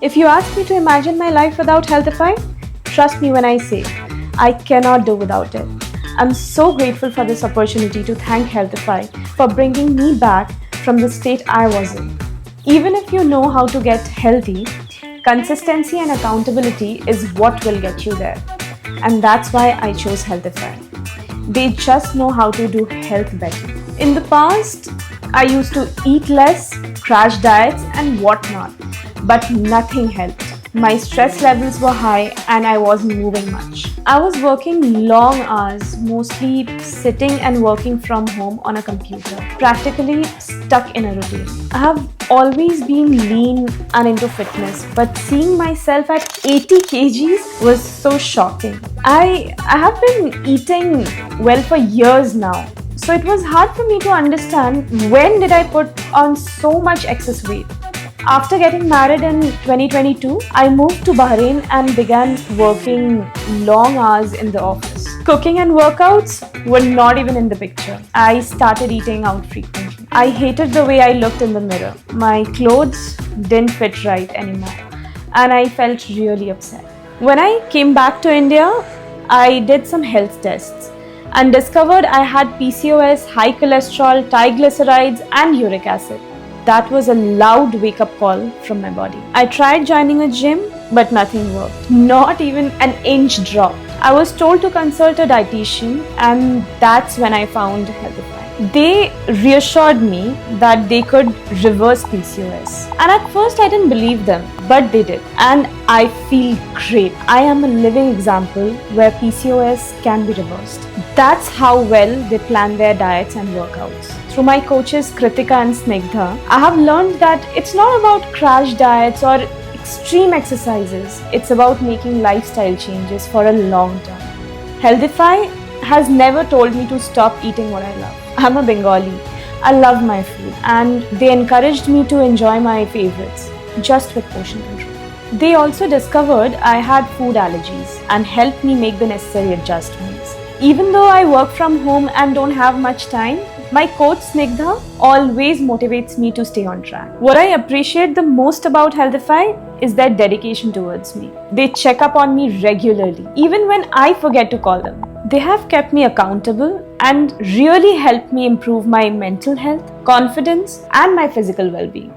If you ask me to imagine my life without Healthify, trust me when I say, I cannot do without it. I'm so grateful for this opportunity to thank Healthify for bringing me back from the state I was in. Even if you know how to get healthy, consistency and accountability is what will get you there. And that's why I chose Healthify. They just know how to do health better. In the past, I used to eat less, crash diets and whatnot, but nothing helped. My stress levels were high and I wasn't moving much. I was working long hours, mostly sitting and working from home on a computer, practically stuck in a routine. I have always been lean and into fitness, but seeing myself at 80 kgs was so shocking. I have been eating well for years now, so it was hard for me to understand when did I put on so much excess weight. After getting married in 2022, I moved to Bahrain and began working long hours in the office. Cooking and workouts were not even in the picture. I started eating out frequently. I hated the way I looked in the mirror. My clothes didn't fit right anymore, and I felt really upset. When I came back to India, I did some health tests and discovered I had PCOS, high cholesterol, triglycerides, and uric acid. That was a loud wake-up call from my body. I tried joining a gym, but nothing worked. Not even an inch dropped. I was told to consult a dietitian, and that's when I found Healthify. They reassured me that they could reverse PCOS. And at first I didn't believe them, but they did. And I feel great. I am a living example where PCOS can be reversed. That's how well they plan their diets and workouts. Through my coaches Kritika and Snigdha, I have learned that it's not about crash diets or extreme exercises. It's about making lifestyle changes for a long term. Healthify has never told me to stop eating what I love. I'm a Bengali. I love my food, and they encouraged me to enjoy my favorites, just with portion control. They also discovered I had food allergies and helped me make the necessary adjustments. Even though I work from home and don't have much time, my coach Snigdha always motivates me to stay on track. What I appreciate the most about Healthify is their dedication towards me. They check up on me regularly, even when I forget to call them. They have kept me accountable and really helped me improve my mental health, confidence, and my physical well-being.